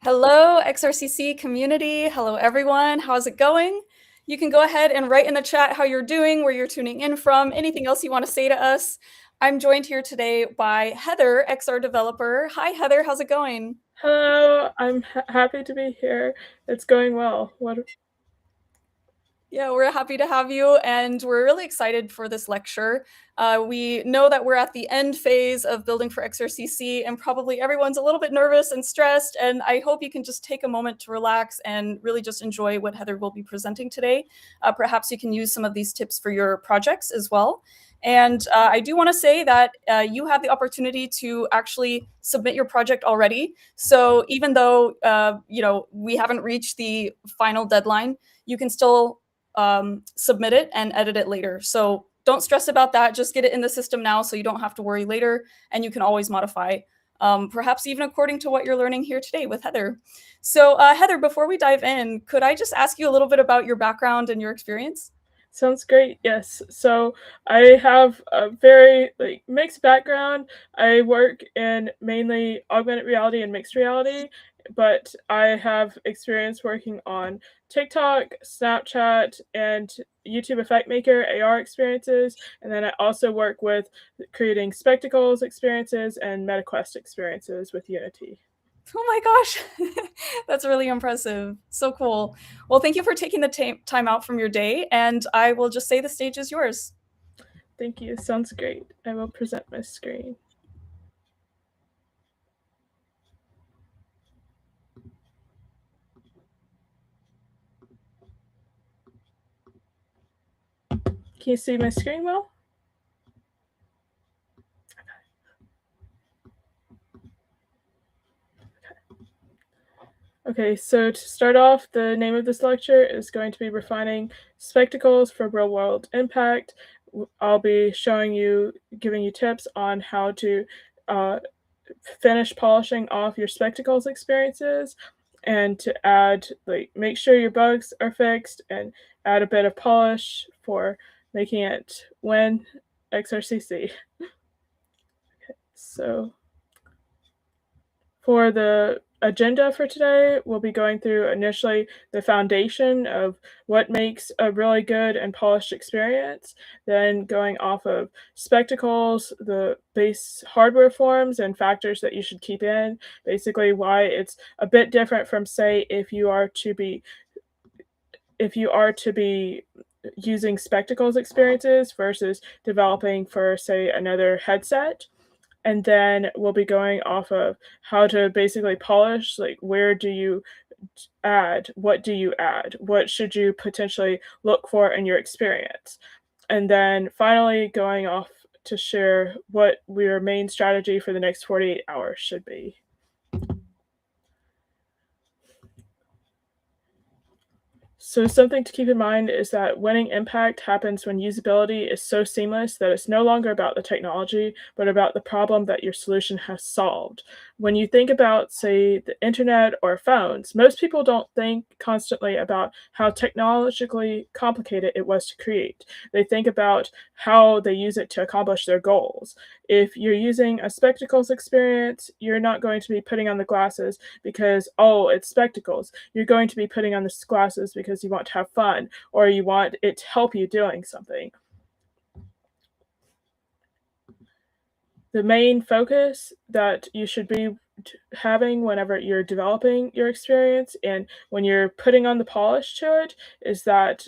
Hello, XRCC community. Hello, everyone. How's it going? You can go ahead and write in the chat how you're doing, where you're tuning in from, anything else you want to say to us. I'm joined here today by Heather, XR developer. Hi, Heather. How's it going? Hello, I'm happy to be here. It's going well. Yeah, we're happy to have you, and we're really excited for this lecture. We know that we're at the end phase of building for XRCC, and probably everyone's a little bit nervous and stressed, and I hope you can just take a moment to relax and really just enjoy what Heather will be presenting today. Perhaps you can use some of these tips for your projects as well. And I do want to say that you have the opportunity to actually submit your project already. So even though we haven't reached the final deadline, you can still submit it and edit it later. So don't stress about that. Just get it in the system now so you don't have to worry later, and you can always modify, perhaps even according to what you're learning here today with Heather. So Heather, before we dive in, could I just ask you a little bit about your background and your experience? Sounds great. Yes. So I have a very mixed background. I work in mainly augmented reality and mixed reality, but I have experience working on TikTok, Snapchat, and YouTube Effect Maker AR experiences. And then I also work with creating spectacles experiences and MetaQuest experiences with Unity. Oh my gosh, that's really impressive. So cool. Well, thank you for taking the time out from your day, and I will just say the stage is yours. Thank you. Sounds great. I will present my screen. Can you see my screen well? Okay, so to start off, the name of this lecture is going to be Refining Spectacles for Real-World Impact. I'll be giving you tips on how to finish polishing off your spectacles experiences and to add, make sure your bugs are fixed and add a bit of polish for making it win XRCC. Okay, so for the agenda for today, we'll be going through initially the foundation of what makes a really good and polished experience, then going off of spectacles, the base hardware forms and factors that you should keep in, basically why it's a bit different from, say, if you are to be using spectacles experiences versus developing for, say, another headset. And then we'll be going off of how to basically polish, like where do you add, what do you add, what should you potentially look for in your experience. And then finally going off to share what your main strategy for the next 48 hours should be. So something to keep in mind is that winning impact happens when usability is so seamless that it's no longer about the technology, but about the problem that your solution has solved. When you think about, say, the internet or phones, most people don't think constantly about how technologically complicated it was to create. They think about how they use it to accomplish their goals. If you're using a spectacles experience, you're not going to be putting on the glasses because, oh, it's spectacles. You're going to be putting on the glasses because you want to have fun or you want it to help you doing something. The main focus that you should be having whenever you're developing your experience and when you're putting on the polish to it is that,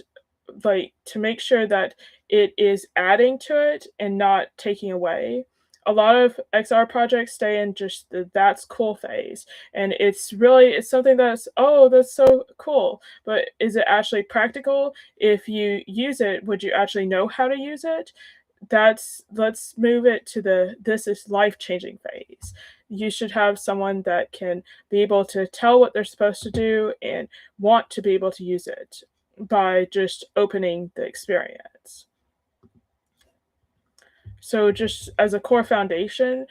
to make sure that it is adding to it and not taking away. A lot of XR projects stay in just the that's cool phase, and it's something that's, oh, that's so cool, but is it actually practical? If you use it, would you actually know how to use it? Let's move it to the this is life-changing phase. You should have someone that can be able to tell what they're supposed to do and want to be able to use it by just opening the experience. So just as a core foundation,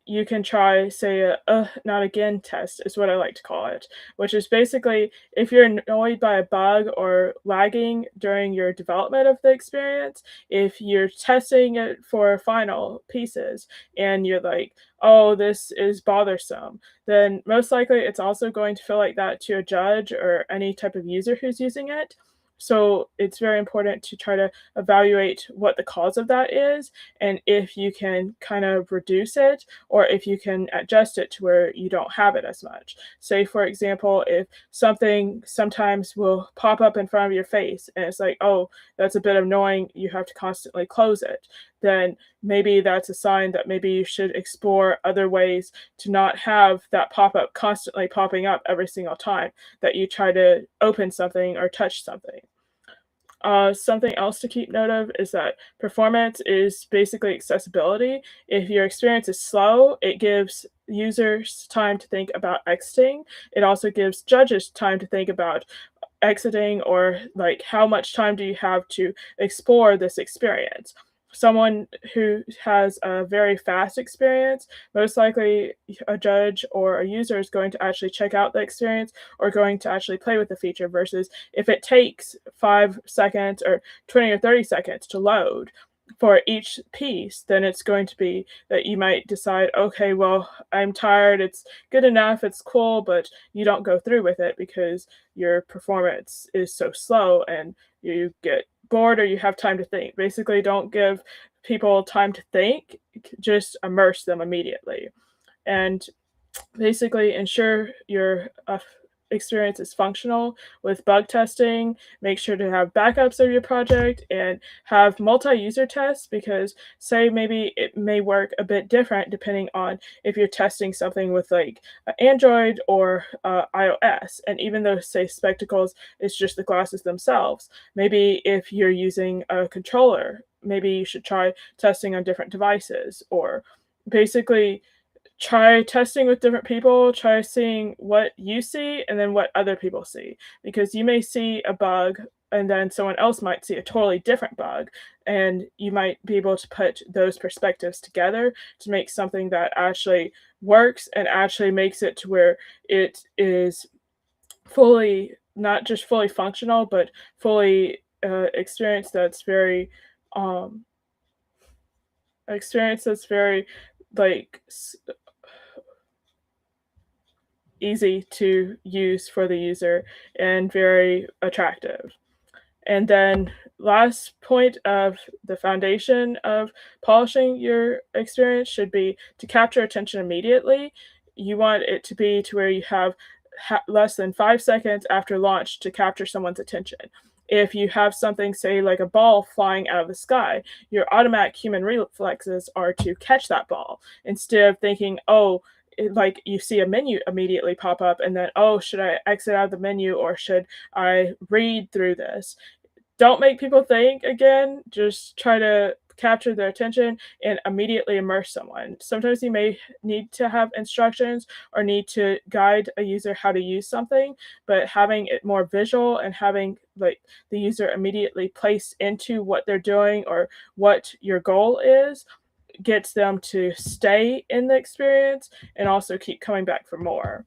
you can try, say, not again test is what I like to call it, which is basically if you're annoyed by a bug or lagging during your development of the experience, if you're testing it for final pieces and you're like, oh, this is bothersome, then most likely it's also going to feel like that to a judge or any type of user who's using it. So it's very important to try to evaluate what the cause of that is and if you can kind of reduce it or if you can adjust it to where you don't have it as much. Say, for example, if something sometimes will pop up in front of your face and it's like, oh, that's a bit annoying, you have to constantly close it, then maybe that's a sign that maybe you should explore other ways to not have that pop-up constantly popping up every single time that you try to open something or touch something. Something else to keep note of is that performance is basically accessibility. If your experience is slow, it gives users time to think about exiting. It also gives judges time to think about exiting or like how much time do you have to explore this experience. Someone who has a very fast experience, most likely a judge or a user is going to actually check out the experience or going to actually play with the feature versus if it takes 5 seconds or 20 or 30 seconds to load for each piece, then it's going to be that you might decide, okay, well, I'm tired, it's good enough, it's cool, but you don't go through with it because your performance is so slow and you get bored or you have time to think. Basically, don't give people time to think, just immerse them immediately. And basically ensure your experience is functional with bug testing. Make sure to have backups of your project and have multi-user tests because say maybe it may work a bit different depending on if you're testing something with like Android or iOS. And even though say spectacles is just the glasses themselves, maybe if you're using a controller, maybe you should try testing on different devices or basically try testing with different people, try seeing what you see and then what other people see. Because you may see a bug and then someone else might see a totally different bug. And you might be able to put those perspectives together to make something that actually works and actually makes it to where it is fully, not just fully functional, but fully experience that's very, um, experience that's very like easy to use for the user and very attractive. And then last point of the foundation of polishing your experience should be to capture attention immediately. You want it to be to where you have less than 5 seconds after launch to capture someone's attention. If you have something, say, like a ball flying out of the sky, your automatic human reflexes are to catch that ball instead of thinking, oh, like you see a menu immediately pop up and then, oh, should I exit out of the menu or should I read through this? Don't make people think again. Just try to capture their attention and immediately immerse someone. Sometimes you may need to have instructions or need to guide a user how to use something, but having it more visual and having like the user immediately placed into what they're doing or what your goal is gets them to stay in the experience and also keep coming back for more.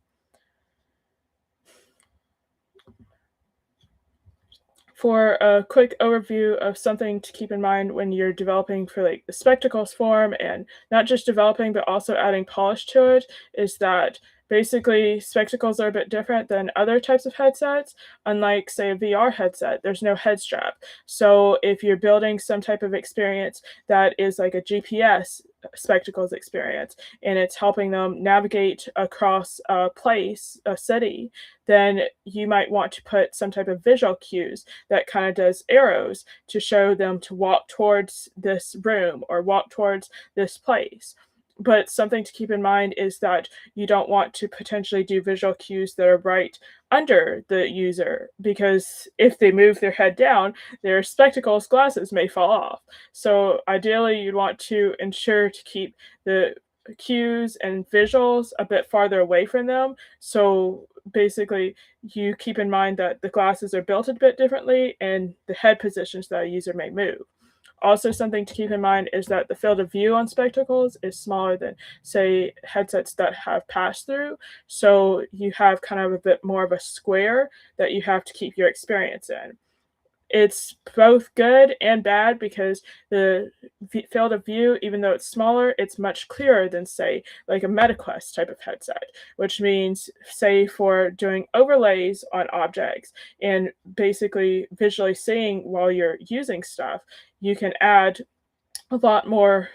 For a quick overview of something to keep in mind when you're developing for like the spectacles form and not just developing but also adding polish to it is that basically spectacles are a bit different than other types of headsets. Unlike say a VR headset, there's no head strap. So if you're building some type of experience that is like a GPS spectacles experience and it's helping them navigate across a place, a city, then you might want to put some type of visual cues that kind of does arrows to show them to walk towards this room or walk towards this place. But something to keep in mind is that you don't want to potentially do visual cues that are right under the user because if they move their head down, their spectacles, glasses may fall off. So ideally, you'd want to ensure to keep the cues and visuals a bit farther away from them. So basically, you keep in mind that the glasses are built a bit differently and the head positions that a user may move. Also, something to keep in mind is that the field of view on spectacles is smaller than, say, headsets that have pass-through. So you have kind of a bit more of a square that you have to keep your experience in. It's both good and bad because the field of view, even though it's smaller, it's much clearer than, say, like a MetaQuest type of headset, which means, say, for doing overlays on objects and basically visually seeing while you're using stuff, you can add a lot more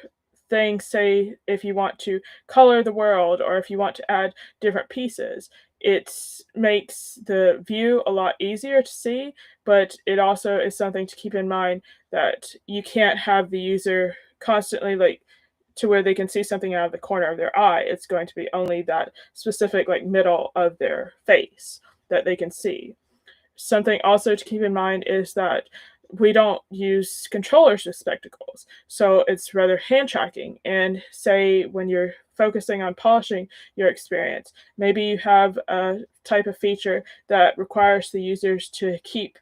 things, say, if you want to color the world or if you want to add different pieces. It makes the view a lot easier to see, but it also is something to keep in mind that you can't have the user constantly like to where they can see something out of the corner of their eye. It's going to be only that specific like middle of their face that they can see. Something also to keep in mind is that we don't use controllers with spectacles, so it's rather hand tracking. And say when you're focusing on polishing your experience, maybe you have a type of feature that requires the users to keep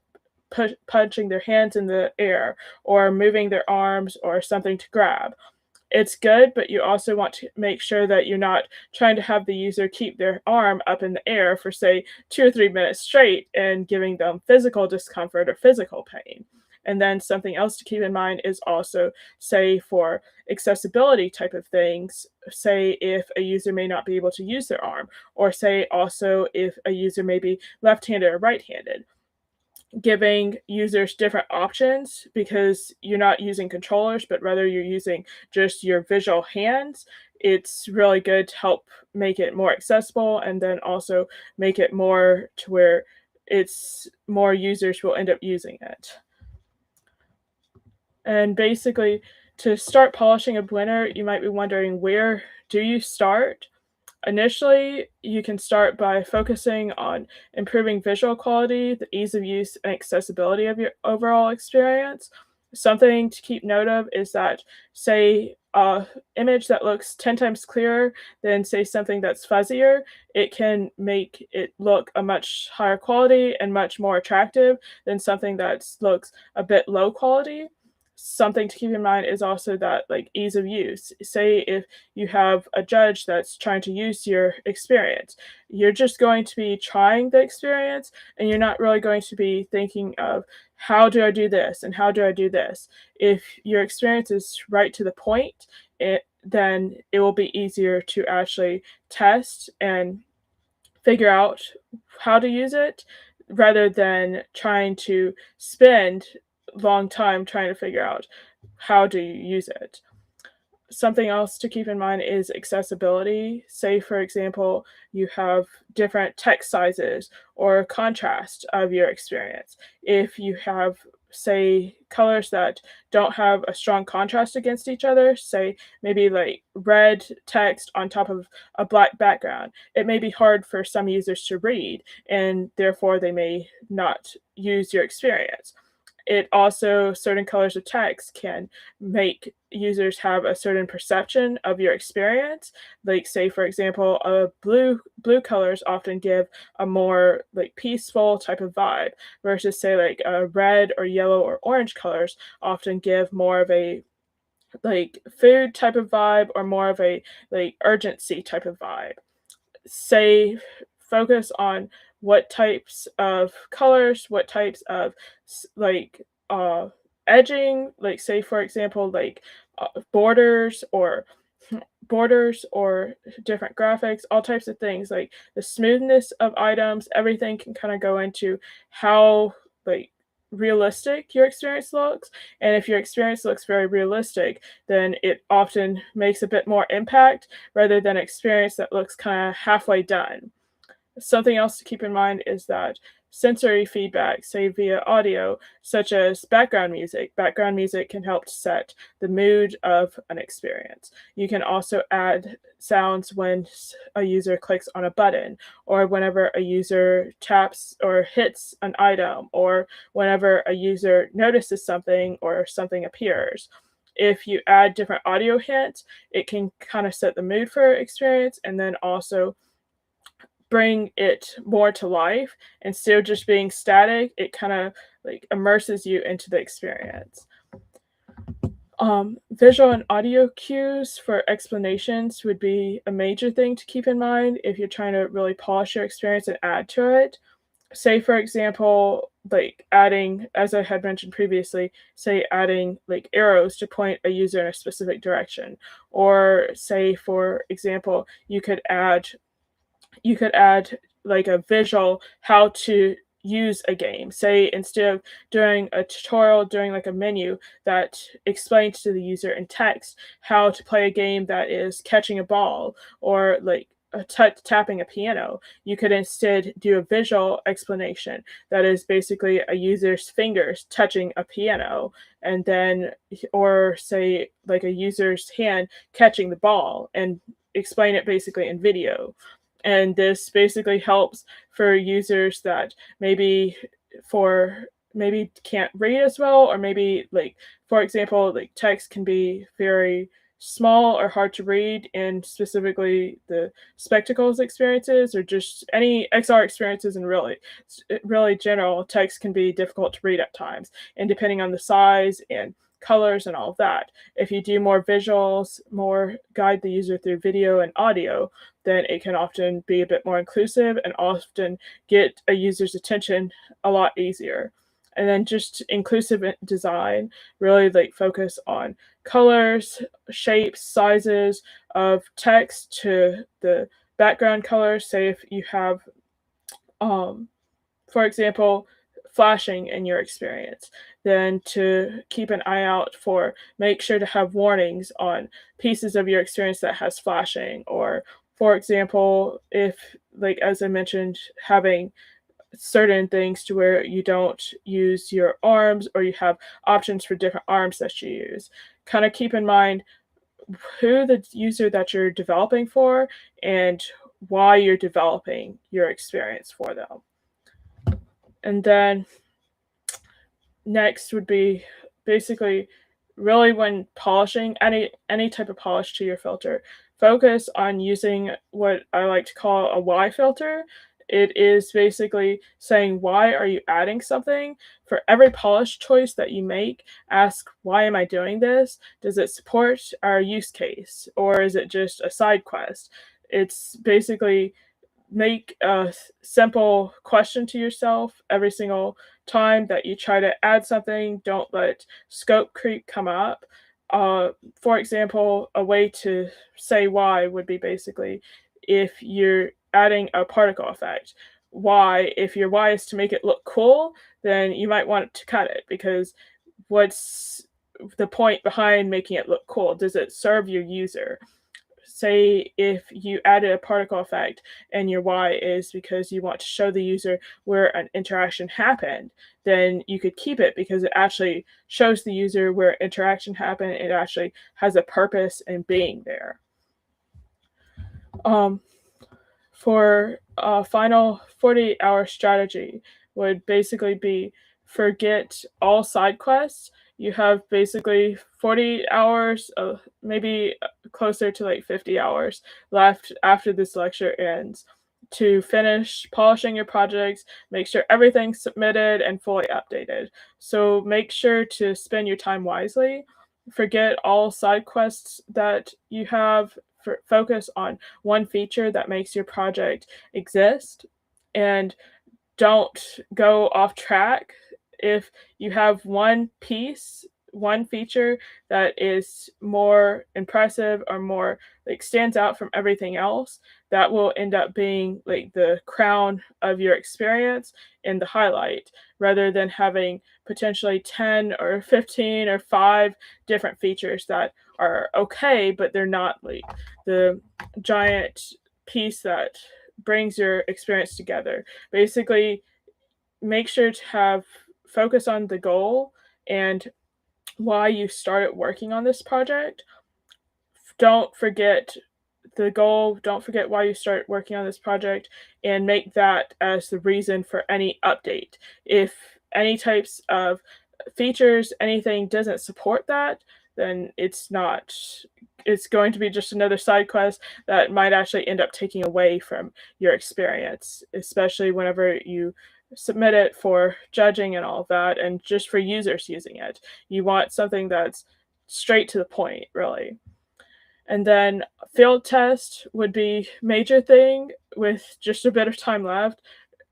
punching their hands in the air or moving their arms or something to grab. It's good, but you also want to make sure that you're not trying to have the user keep their arm up in the air for, say, 2 or 3 minutes straight and giving them physical discomfort or physical pain. And then something else to keep in mind is also, say, for accessibility type of things, say if a user may not be able to use their arm, or say also if a user may be left-handed or right-handed, giving users different options because you're not using controllers, but rather you're using just your visual hands. It's really good to help make it more accessible and then also make it more to where it's more users will end up using it. And basically, to start polishing a blender, you might be wondering, where do you start? Initially, you can start by focusing on improving visual quality, the ease of use, and accessibility of your overall experience. Something to keep note of is that, say, an image that looks 10 times clearer than, say, something that's fuzzier, it can make it look a much higher quality and much more attractive than something that looks a bit low quality. Something to keep in mind is also that, like, ease of use. Say if you have a judge that's trying to use your experience, you're just going to be trying the experience and you're not really going to be thinking of how do I do this and how do I do this. If your experience is right to the point, then it will be easier to actually test and figure out how to use it rather than trying to spend long time trying to figure out how do you use it. Something else to keep in mind is accessibility. Say, for example, you have different text sizes or contrast of your experience. If you have, say, colors that don't have a strong contrast against each other, say maybe like red text on top of a black background, it may be hard for some users to read, and therefore they may not use your experience. It also, certain colors of text can make users have a certain perception of your experience. Like, say, for example, blue colors often give a more like peaceful type of vibe versus, say, like red or yellow or orange colors often give more of a like food type of vibe or more of a like urgency type of vibe. Say, focus on what types of colors, what types of like edging, like, say, for example, like borders or different graphics, all types of things, like the smoothness of items, everything can kind of go into how like realistic your experience looks. And if your experience looks very realistic, then it often makes a bit more impact rather than experience that looks kind of halfway done. Something else to keep in mind is that sensory feedback, say via audio, such as background music can help set the mood of an experience. You can also add sounds when a user clicks on a button, or whenever a user taps or hits an item, or whenever a user notices something or something appears. If you add different audio hints, it can kind of set the mood for experience and then also bring it more to life. Instead of just being static, it kind of like immerses you into the experience. Visual and audio cues for explanations would be a major thing to keep in mind if you're trying to really polish your experience and add to it. Say, for example, like adding, as I had mentioned previously, say adding like arrows to point a user in a specific direction. Or say, for example, you could add like a visual how to use a game. Say instead of doing a tutorial, doing like a menu that explains to the user in text how to play a game that is catching a ball or like tapping a piano, you could instead do a visual explanation that is basically a user's fingers touching a piano, and then, or say like a user's hand catching the ball, and explain it basically in video. And this basically helps for users that maybe maybe can't read as well, or maybe like, for example, like text can be very small or hard to read, and specifically the spectacles experiences or just any XR experiences, and really general text can be difficult to read at times, and depending on the size and colors and all of that, if you do more visuals, more guide the user through video and audio, then it can often be a bit more inclusive and often get a user's attention a lot easier. And then just inclusive design, really like focus on colors, shapes, sizes of text to the background colors. Say if you have, for example, flashing in your experience, then to keep an eye out for, make sure to have warnings on pieces of your experience that has flashing. Or, for example, if, like as I mentioned, having certain things to where you don't use your arms, or you have options for different arms that you use. Kind of keep in mind who the user that you're developing for and why you're developing your experience for them. And then next would be basically, really when polishing any type of polish to your filter, focus on using what I like to call a why filter. It is basically saying, why are you adding something? For every polish choice that you make, ask, why am I doing this? Does it support our use case, or is it just a side quest? It's basically, make a simple question to yourself every single time that you try to add something. Don't let scope creep come up. For example, a way to say why would be basically, if you're adding a particle effect, why, if your why is to make it look cool, then you might want to cut it, because what's the point behind making it look cool? Does it serve your user? Say if you added a particle effect and your why is because you want to show the user where an interaction happened, then you could keep it because it actually shows the user where interaction happened. It actually has a purpose in being there. For a final 48-hour strategy would basically be, forget all side quests. You have basically 40 hours, maybe closer to like 50 hours left after this lecture ends to finish polishing your projects, make sure everything's submitted and fully updated. So make sure to spend your time wisely. Forget all side quests that you have. Focus on one feature that makes your project exist, and don't go off track. If you have one feature that is more impressive or more like stands out from everything else, that will end up being like the crown of your experience and the highlight, rather than having potentially 10 or 15 or 5 different features that are okay, but they're not like the giant piece that brings your experience together. Basically, make sure to have focus on the goal and why you started working on this project. Don't forget the goal, don't forget why you started working on this project, and make that as the reason for any update. If any types of features, anything doesn't support that, then it's going to be just another side quest that might actually end up taking away from your experience, especially whenever you submit it for judging and all of that, and just for users using it. You want something that's straight to the point, really. And then field test would be major thing with just a bit of time left.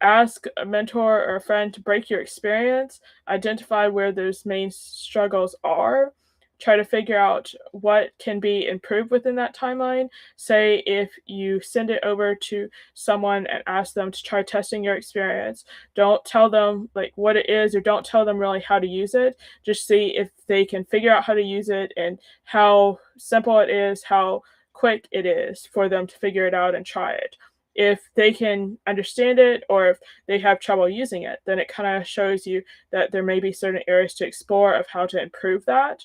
Ask a mentor or a friend to break your experience, identify where those main struggles are, try to figure out what can be improved within that timeline. Say if you send it over to someone and ask them to try testing your experience, don't tell them like what it is or don't tell them really how to use it. Just see if they can figure out how to use it and how simple it is, how quick it is for them to figure it out and try it. If they can understand it or if they have trouble using it, then it kind of shows you that there may be certain areas to explore of how to improve that.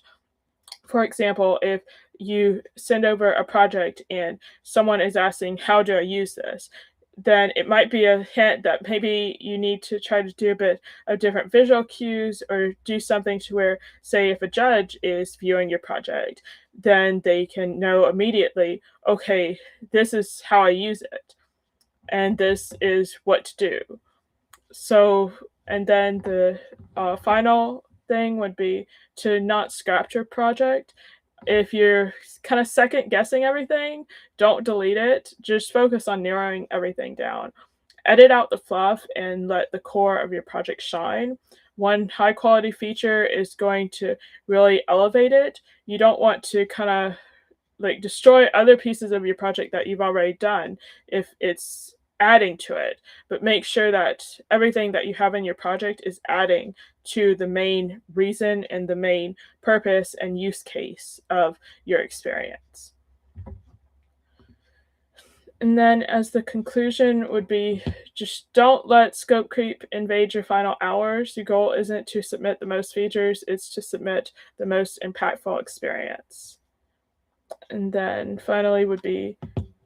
For example, if you send over a project and someone is asking, how do I use this? Then it might be a hint that maybe you need to try to do a bit of different visual cues or do something to where, say, if a judge is viewing your project, then they can know immediately, okay, this is how I use it, and this is what to do. So, and then the final thing would be to not scrap your project. If you're kind of second guessing everything, don't delete it. Just focus on narrowing everything down. Edit out the fluff and let the core of your project shine. One high quality feature is going to really elevate it. You don't want to kind of like destroy other pieces of your project that you've already done if it's adding to it, but make sure that everything that you have in your project is adding to the main reason and the main purpose and use case of your experience. And then as the conclusion would be, just don't let scope creep invade your final hours. Your goal isn't to submit the most features, it's to submit the most impactful experience. And then finally would be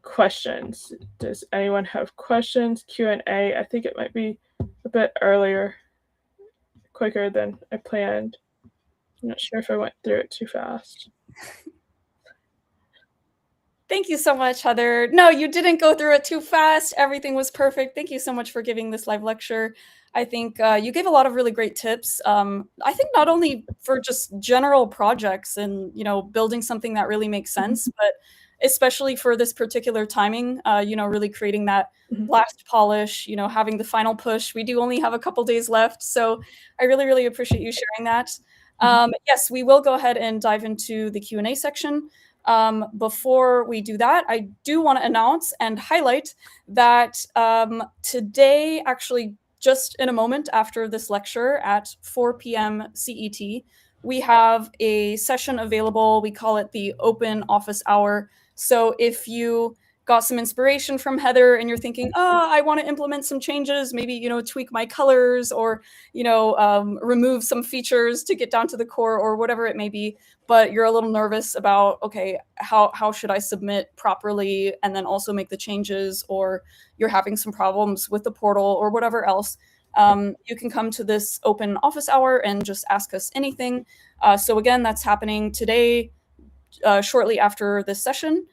questions. Does anyone have questions? Q&A. I think it might be a bit earlier, quicker than I planned. I'm not sure if I went through it too fast. Thank you so much, Heather. No, you didn't go through it too fast. Everything was perfect. Thank you so much for giving this live lecture. I think you gave a lot of really great tips. I think not only for just general projects and building something that really makes sense, but especially for this particular timing. Really creating that last polish. Having the final push. We do only have a couple days left, so I really, really appreciate you sharing that. Yes, we will go ahead and dive into the Q&A section. Before we do that, I do want to announce and highlight that today, actually just in a moment after this lecture at 4 p.m. CET, we have a session available. We call it the Open Office Hour. So if you got some inspiration from Heather and you're thinking, I want to implement some changes, maybe, tweak my colors or, remove some features to get down to the core or whatever it may be, but you're a little nervous about, okay, how should I submit properly and then also make the changes, or you're having some problems with the portal or whatever else, you can come to this open office hour and just ask us anything. So again, that's happening today, shortly after this session.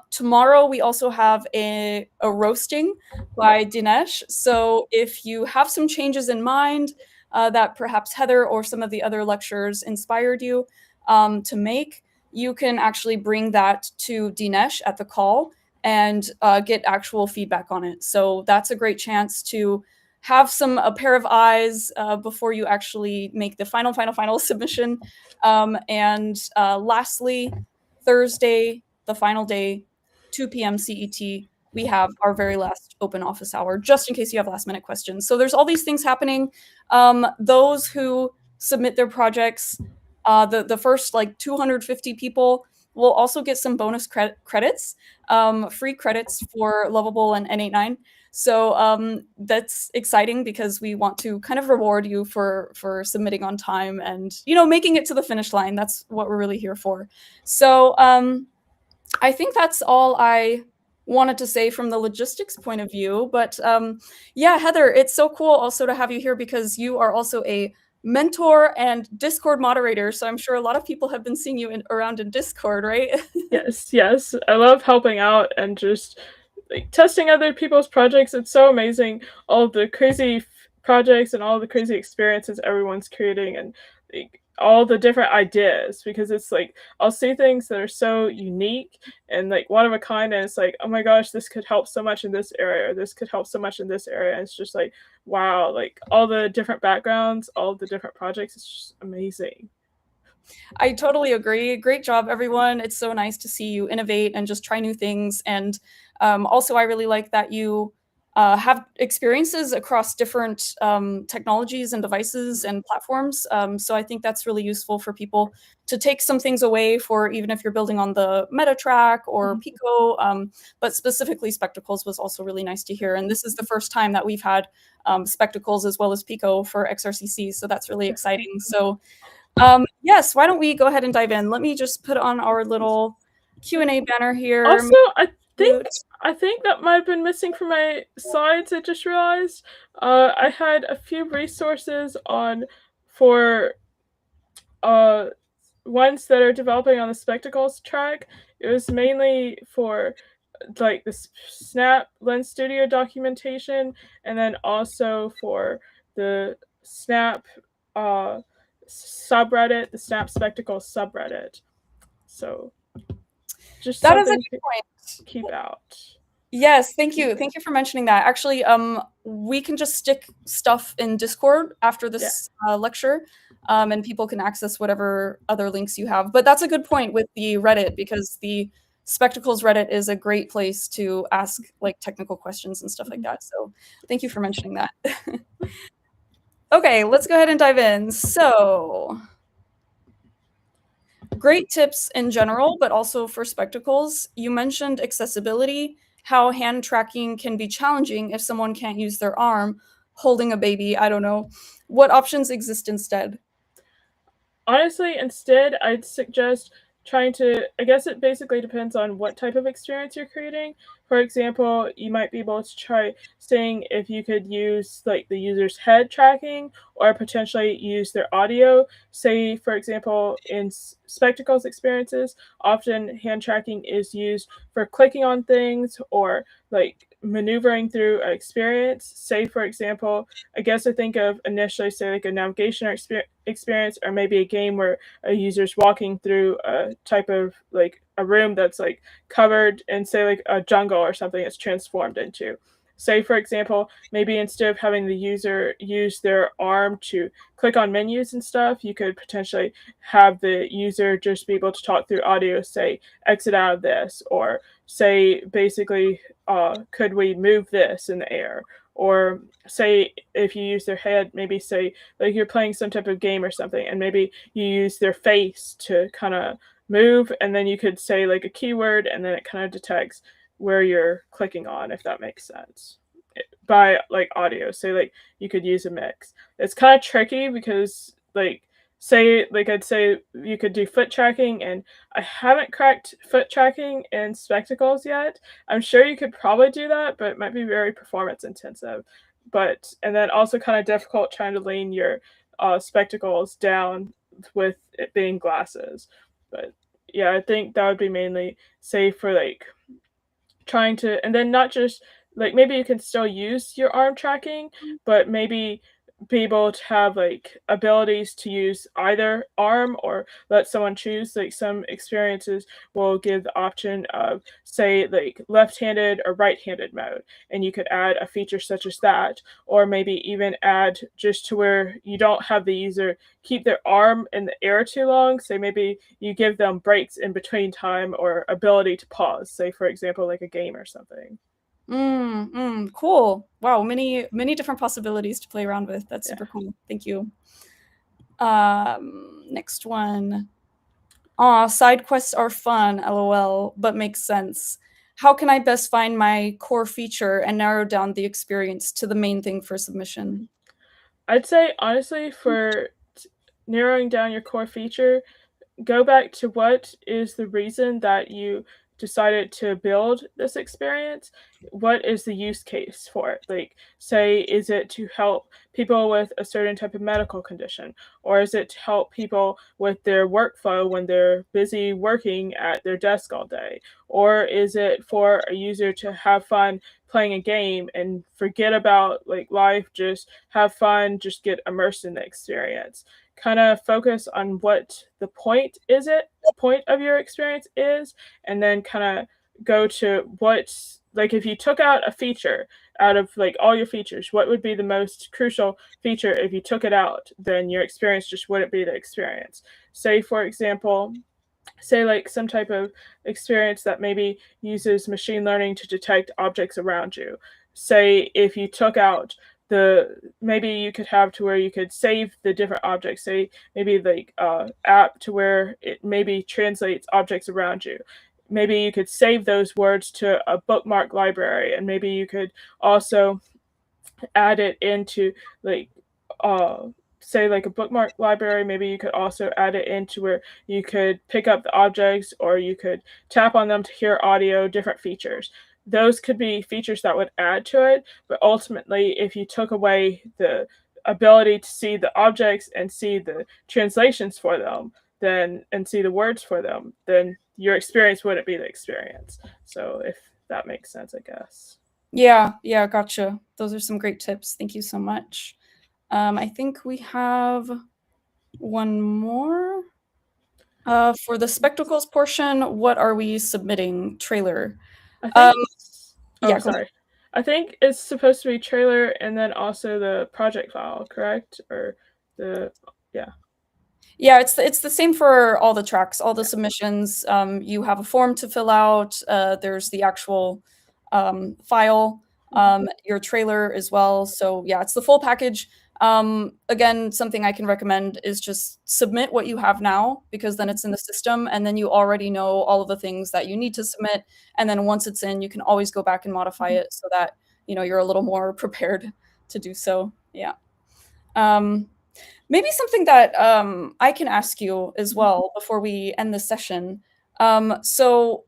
Tomorrow we also have a roasting by Dinesh. So if you have some changes in mind that perhaps Heather or some of the other lecturers inspired you to make, you can actually bring that to Dinesh at the call and get actual feedback on it. So that's a great chance to have a pair of eyes before you actually make the final submission. And lastly, Thursday, the final day, 2 p.m. CET, we have our very last open office hour, just in case you have last minute questions. So there's all these things happening. Those who submit their projects, the first 250 people will also get some bonus credits, free credits for Lovable and N89. So that's exciting because we want to kind of reward you for submitting on time and, making it to the finish line. That's what we're really here for. So I think that's all I wanted to say from the logistics point of view. But yeah, Heather, it's so cool also to have you here because you are also a mentor and Discord moderator. So I'm sure a lot of people have been seeing you around in Discord, right? Yes. I love helping out and just testing other people's projects. It's so amazing, all the crazy projects and all the crazy experiences everyone's creating, and all the different ideas, because it's like I'll see things that are so unique and like one of a kind, and it's like, oh my gosh, this could help so much in this area, or this could help so much in this area. And it's just like, wow, like all the different backgrounds, all the different projects, it's just amazing. I totally agree. Great job, everyone. It's so nice to see you innovate and just try new things. And also, I really like that you have experiences across different technologies and devices and platforms. So I think that's really useful for people to take some things away for even if you're building on the Meta track or Pico. But specifically, Spectacles was also really nice to hear. And this is the first time that we've had Spectacles as well as Pico for XRCC. So that's really exciting. So yes, why don't we go ahead and dive in? Let me just put on our little Q&A banner here. Also, think I think that might have been missing from my slides. I just realized I had a few resources on for ones that are developing on the Spectacles track. It was mainly for like the Snap Lens Studio documentation, and then also for the Snap subreddit, the Snap Spectacles subreddit. So just that is a something good to point. keep out. Yes, thank you. Thank you for mentioning that. Actually, we can just stick stuff in Discord after this lecture, and people can access whatever other links you have. But that's a good point with the Reddit, because the Spectacles Reddit is a great place to ask like technical questions and stuff like that. So thank you for mentioning that. Okay, let's go ahead and dive in. So great tips in general, but also for spectacles. You mentioned accessibility, how hand tracking can be challenging if someone can't use their arm holding a baby. I don't know. What options exist instead? Honestly, instead, I'd suggest trying to, I guess it basically depends on what type of experience you're creating. For example, you might be able to try seeing if you could use like the user's head tracking or potentially use their audio. Say, for example, in spectacles experiences, often hand tracking is used for clicking on things or like maneuvering through an experience. Say, for example, I guess I think of initially, say, like a navigation experience, or maybe a game where a user's walking through a type of like a room that's like covered in, say, like a jungle or something it's transformed into. Say, for example, maybe instead of having the user use their arm to click on menus and stuff, you could potentially have the user just be able to talk through audio, say, exit out of this, or say, basically, could we move this in the air? Or say, if you use their head, maybe say, like you're playing some type of game or something, and maybe you use their face to kind of move, and then you could say like a keyword, and then it kind of detects where you're clicking on, if that makes sense. By like audio, say like you could use a mix. It's kind of tricky because like say like I'd say you could do foot tracking, and I haven't cracked foot tracking in spectacles yet. I'm sure you could probably do that, but it might be very performance intensive. But and then also kind of difficult trying to lean your spectacles down with it being glasses. But yeah, I think that would be mainly safe for like trying to, and then not just like maybe you can still use your arm tracking, but maybe be able to have like abilities to use either arm or let someone choose. Like some experiences will give the option of say like left-handed or right-handed mode, and you could add a feature such as that, or maybe even add just to where you don't have the user keep their arm in the air too long. Say maybe you give them breaks in between time or ability to pause, say for example like a game or something. Cool. Wow, many different possibilities to play around with. That's super cool. Thank you. Next one. Aw, side quests are fun, lol, but makes sense. How can I best find my core feature and narrow down the experience to the main thing for submission? I'd say honestly for narrowing down your core feature, go back to what is the reason that you decided to build this experience. What is the use case for it? Like, say, is it to help people with a certain type of medical condition? Or is it to help people with their workflow when they're busy working at their desk all day? Or is it for a user to have fun playing a game and forget about like life, just have fun, just get immersed in the experience? kind of focus on what the point of your experience is, and then kind of go to what's like if you took out a feature out of like all your features, what would be the most crucial feature? If you took it out, then your experience just wouldn't be the experience. Say for example, say like some type of experience that maybe uses machine learning to detect objects around you. Say if you took out maybe you could have to where you could save the different objects. Say maybe like app to where it maybe translates objects around you. Maybe you could save those words to a bookmark library, and maybe you could also add it into like uh say like a bookmark library. Maybe you could also add it into where you could pick up the objects, or you could tap on them to hear audio, different features. Those could be features that would add to it, but ultimately if you took away the ability to see the objects and see the translations for them, then and see the words for them, then your experience wouldn't be the experience. So if that makes sense, I guess. Yeah, yeah, gotcha. Those are some great tips. Thank you so much. I think we have one more. For the spectacles portion, what are we submitting? Trailer. I Um, think yeah, go ahead. sorry. I think it's supposed to be trailer and then also the project file, correct? Or the yeah. Yeah, it's the same for all the tracks, all the submissions. You have a form to fill out. There's the actual file, your trailer as well. So yeah, it's the full package. Again, something I can recommend is just submit what you have now, because then it's in the system, and then you already know all of the things that you need to submit. And then once it's in, you can always go back and modify it so that you're a little more prepared to do so. Yeah. Um, Maybe something that I can ask you as well before we end the session. So,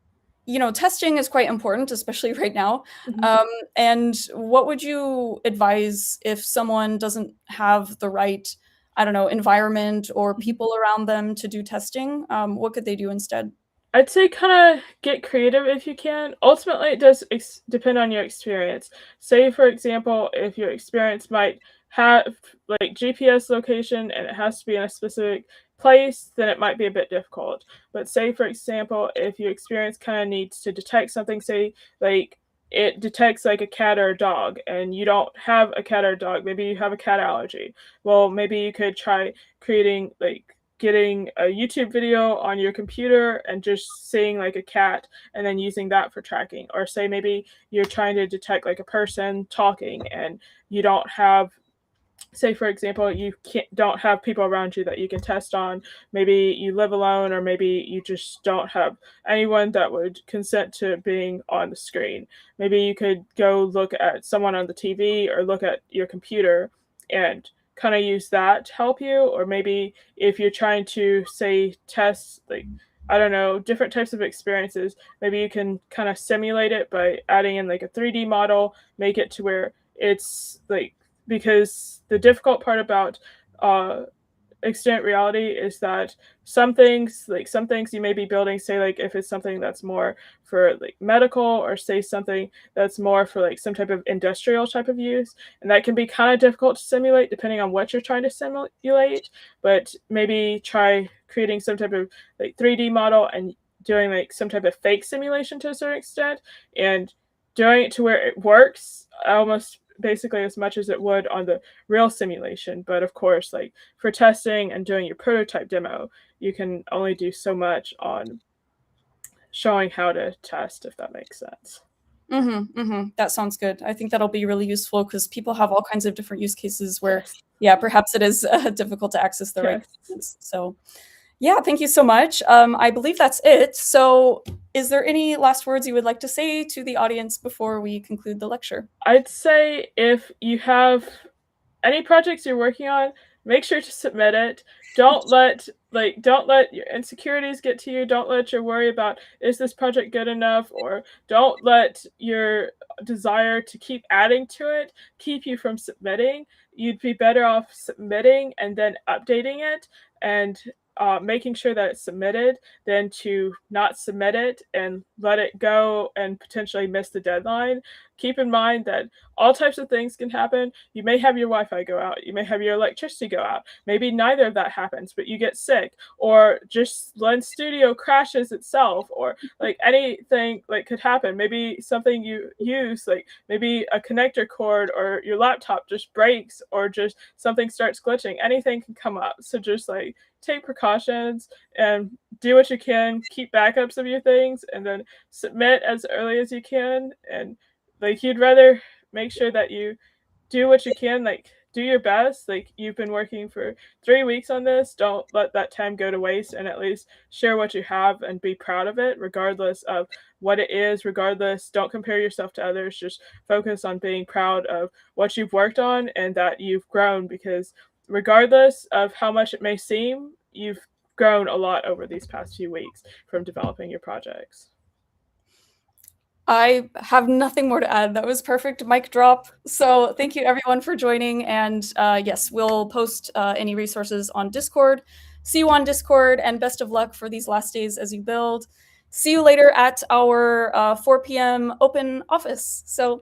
testing is quite important, especially right now. Mhm. Um, and what would you advise if someone doesn't have the right, I don't know, environment or people around them to do testing? What could they do instead? I'd say kind of get creative if you can. Ultimately, it does depend on your experience. Say, for example, if your experience might have like GPS location and it has to be in a specific place, then it might be a bit difficult. But say, for example, if your experience kind of needs to detect something, say like it detects like a cat or a dog, and you don't have a cat or a dog, maybe you have a cat allergy. Well, maybe you could try creating like getting a YouTube video on your computer and just seeing like a cat and then using that for tracking. Or say maybe you're trying to detect like a person talking and you don't have, say for example, you don't have people around you that you can test on. Maybe you live alone, or maybe you just don't have anyone that would consent to being on the screen. Maybe you could go look at someone on the TV or look at your computer and kind of use that to help you. Or maybe if you're trying to say test like, I don't know, different types of experiences, maybe you can kind of simulate it by adding in like a 3D model, make it to where it's like, because the difficult part about uh, extent reality is that some things you may be building, say like if it's something that's more for like medical, or say something that's more for like some type of industrial type of use, and that can be kind of difficult to simulate depending on what you're trying to simulate. But maybe try creating some type of like 3D model and doing like some type of fake simulation to a certain extent, and doing it to where it works almost basically as much as it would on the real simulation. But of course, like for testing and doing your prototype demo, you can only do so much on showing how to test, if that makes sense. That sounds good. I think that'll be really useful because people have all kinds of different use cases where, Yes. yeah, perhaps it is difficult to access the right Yes. components. So, yeah, thank you so much. I believe that's it. So, is there any last words you would like to say to the audience before we conclude the lecture? I'd say if you have any projects you're working on, make sure to submit it. Don't let your insecurities get to you. Don't let your worry about is this project good enough, or don't let your desire to keep adding to it keep you from submitting. You'd be better off submitting and then updating it and making sure that it's submitted than to not submit it and let it go and potentially miss the deadline. keep in mind that all types of things can happen. You may have your Wi-Fi go out, you may have your electricity go out, maybe neither of that happens, but you get sick, or just Lens Studio crashes itself, or like anything like could happen. Maybe something you use, like maybe a connector cord or your laptop just breaks, or just something starts glitching. Anything can come up. So just like take precautions and do what you can, keep backups of your things, and then submit as early as you can. And like you'd rather make sure that you do what you can, like do your best. Like you've been working for 3 weeks on this, don't let that time go to waste, and at least share what you have and be proud of it regardless of what it is. Regardless, don't compare yourself to others, just focus on being proud of what you've worked on and that you've grown, because regardless of how much it may seem, you've grown a lot over these past few weeks from developing your projects. I have nothing more to add. That was perfect mic drop. So thank you everyone for joining. And yes, we'll post any resources on Discord. See you on Discord, and best of luck for these last days as you build. See you later at our 4 p.m. open office. So